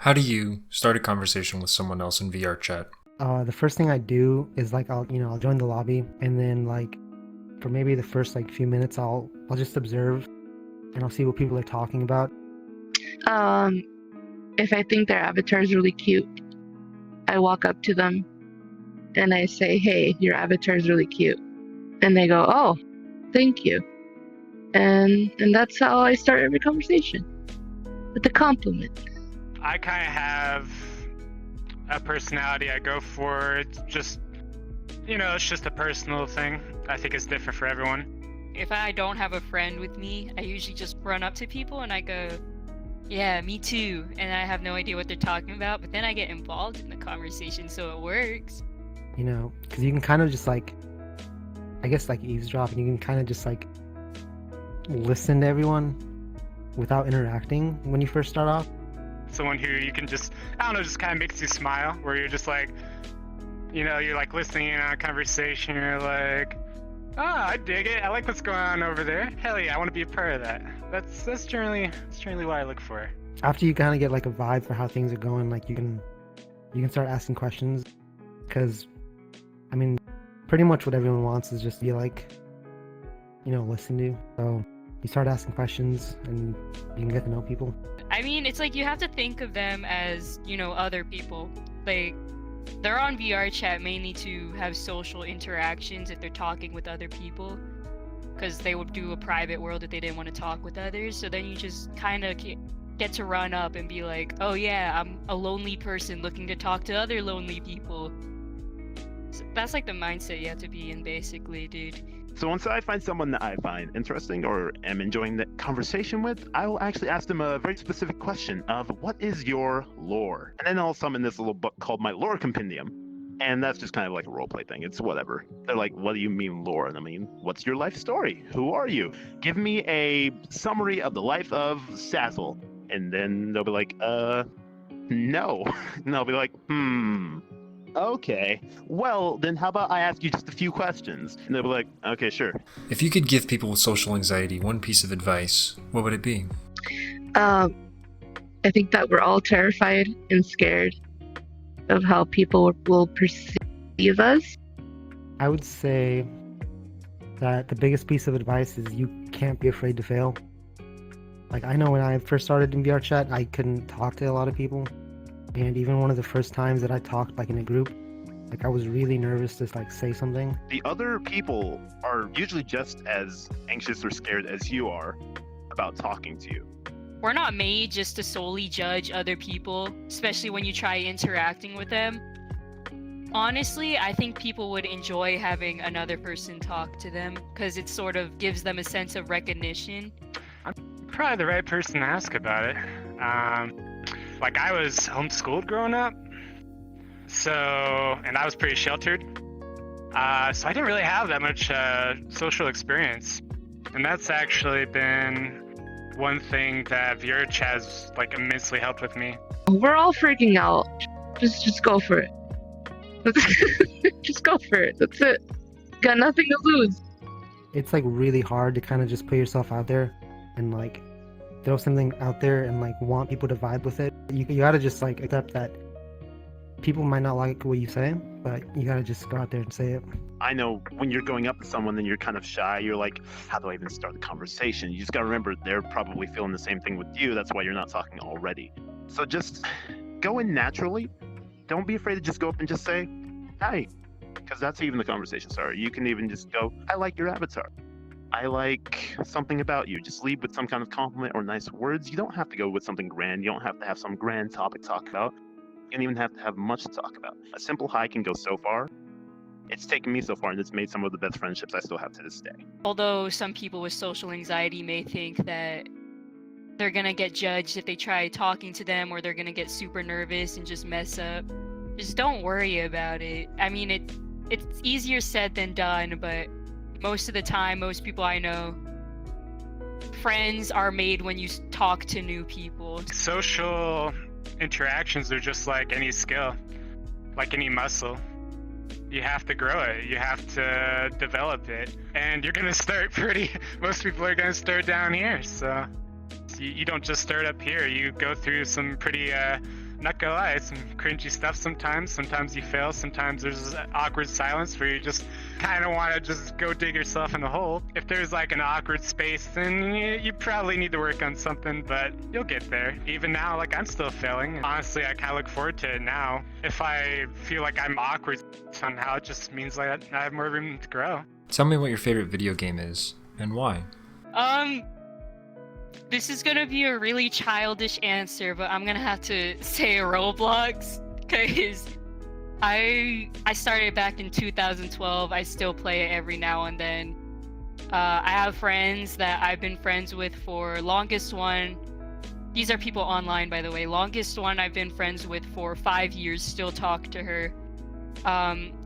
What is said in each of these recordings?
How do you start a conversation with someone else in VR chat? The first thing I do is like I'll join the lobby, and then like for maybe the first like few minutes I'll just observe and I'll see what people are talking about. Um, if I think their avatar is really cute, I walk up to them and I say, "Hey, your avatar is really cute," and they go, "Oh, thank you," and that's how I start every conversation, with a compliment. I kind of have a personality I go for. It's just, it's just a personal thing. I think it's different for everyone. If I don't have a friend with me, I usually just run up to people and I go, yeah, me too. And I have no idea what they're talking about, but then I get involved in the conversation, so it works. Because you can kind of just like, I guess like eavesdrop, and you can kind of just like listen to everyone without interacting when you first start off. Someone who you can just, I don't know, just kind of makes you smile, where you're just like, you're like listening in on a conversation, you're like, oh, I dig it. I like what's going on over there. Hell yeah, I want to be a part of that. That's generally what I look for. After you kind of get like a vibe for how things are going, like you can start asking questions, because I mean, pretty much what everyone wants is just to be like, listened to. So you start asking questions and you can get to know people. I mean, it's like you have to think of them as, other people. Like, they're on VR chat mainly to have social interactions if they're talking with other people, because they would do a private world if they didn't want to talk with others. So then you just kind of get to run up and be like, oh yeah, I'm a lonely person looking to talk to other lonely people. So that's like the mindset you have to be in, basically, dude. So once I find someone that I find interesting or am enjoying the conversation with, I will actually ask them a very specific question of, what is your lore? And then I'll summon this little book called my lore compendium. And that's just kind of like a roleplay thing. It's whatever. They're like, what do you mean lore? And I mean, what's your life story? Who are you? Give me a summary of the life of Sazzle. And then they'll be like, no. And I'll be like, okay. Well, then how about I ask you just a few questions? And they'll be like, okay, sure. If you could give people with social anxiety one piece of advice, what would it be? I think that we're all terrified and scared of how people will perceive us. I would say that the biggest piece of advice is you can't be afraid to fail. Like, I know when I first started in VR chat, I couldn't talk to a lot of people. And even one of the first times that I talked like in a group, like I was really nervous to like say something. The other people are usually just as anxious or scared as you are about talking to you. We're not made just to solely judge other people, especially when you try interacting with them. Honestly, I think people would enjoy having another person talk to them, because it sort of gives them a sense of recognition. I'm probably the right person to ask about it. Like, I was homeschooled growing up, and I was pretty sheltered. So I didn't really have that much social experience. And that's actually been one thing that VRChat has like immensely helped with me. We're all freaking out. Just go for it. Just go for it. That's it. Got nothing to lose. It's like really hard to kind of just put yourself out there and like throw something out there and like want people to vibe with it. You gotta just like accept that people might not like what you say, but you gotta just go out there and say it. I know when you're going up to someone and you're kind of shy, you're like, how do I even start the conversation? You just gotta remember they're probably feeling the same thing with you. That's why you're not talking already. So just go in naturally. Don't be afraid to just go up and just say, hi, because that's even the conversation starter. You can even just go, I like your avatar. I like something about you. Just lead with some kind of compliment or nice words. You don't have to go with something grand. You don't have to have some grand topic to talk about. You don't even have to have much to talk about. A simple hi can go so far. It's taken me so far, and it's made some of the best friendships I still have to this day. Although some people with social anxiety may think that they're gonna get judged if they try talking to them, or they're gonna get super nervous and just mess up, just don't worry about it. I mean, it's easier said than done, but most of the time, most people I know, friends are made when you talk to new people. Social interactions are just like any skill, like any muscle. You have to grow it. You have to develop it. And you're going to start most people are going to start down here. So you don't just start up here. You go through some pretty not gonna lie, some cringy stuff sometimes. Sometimes you fail, sometimes there's awkward silence where you just kind of want to just go dig yourself in the hole. If there's like an awkward space, then you probably need to work on something, but you'll get there. Even now, like, I'm still failing. Honestly, I kind of look forward to it now. If I feel like I'm awkward somehow, it just means like I have more room to grow. Tell me what your favorite video game is, and why. This is gonna be a really childish answer, but I'm gonna have to say Roblox, because I started back in 2012. I still play it every now and then. I have friends that I've been friends with for longest one. These are people online, by the way. Longest one I've been friends with for 5 years, still talk to her.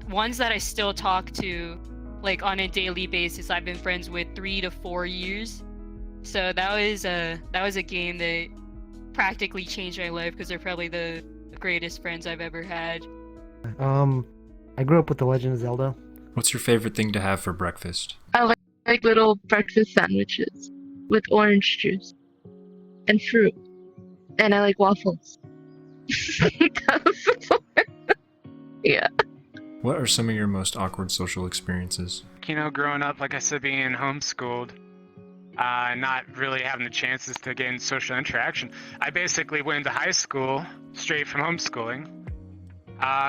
Ones that I still talk to, like on a daily basis, I've been friends with 3 to 4 years. So that was a game that practically changed my life, because they're probably the greatest friends I've ever had. I grew up with The Legend of Zelda. What's your favorite thing to have for breakfast? I like little breakfast sandwiches with orange juice and fruit, and I like waffles. Yeah. What are some of your most awkward social experiences? You know, growing up, like I said, being homeschooled, not really having the chances to gain social interaction, I basically went into high school straight from homeschooling.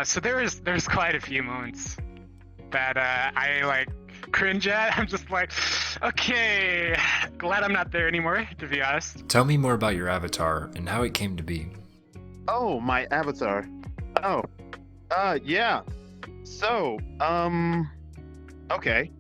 So there's quite a few moments that I like cringe at. I'm just like, okay, glad I'm not there anymore, to be honest. Tell me more about your avatar and how it came to be. Oh, my avatar. Oh, yeah. So, okay.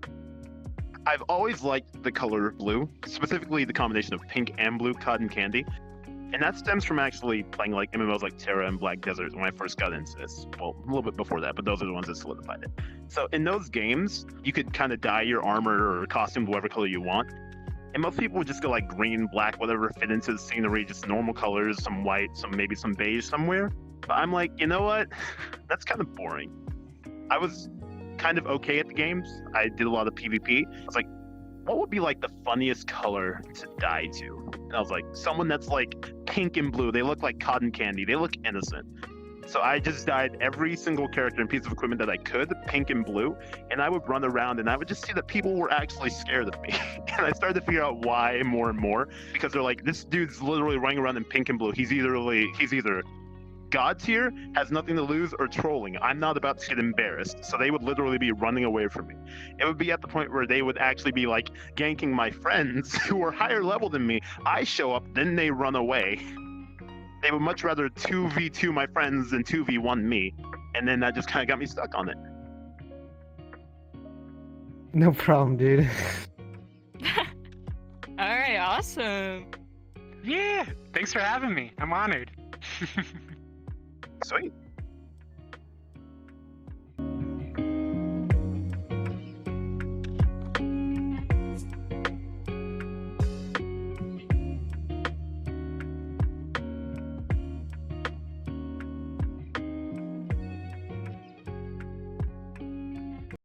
I've always liked the color blue, specifically the combination of pink and blue cotton candy. And that stems from actually playing like MMOs like Terra and Black Desert when I first got into this. Well, a little bit before that, but those are the ones that solidified it. So in those games, you could kind of dye your armor or costume whatever color you want. And most people would just go like green, black, whatever fit into the scenery, just normal colors, some white, maybe some beige somewhere. But I'm like, you know what? That's kind of boring. I was kind of okay at the games. I did a lot of PvP. I was like, what would be like the funniest color to dye to? And I was like, someone that's like pink and blue. They look like cotton candy. They look innocent. So I just dyed every single character and piece of equipment that I could pink and blue, and I would run around and I would just see that people were actually scared of me. And I started to figure out why more and more, because they're like, this dude's literally running around in pink and blue. He's either God tier, has nothing to lose, or trolling. I'm not about to get embarrassed. So they would literally be running away from me. It would be at the point where they would actually be like ganking my friends who are higher level than me. I show up, then they run away. They would much rather 2v2 my friends than 2v1 me. And then that just kind of got me stuck on it. No problem, dude. Alright, awesome. Yeah, thanks for having me. I'm honored. Sweet.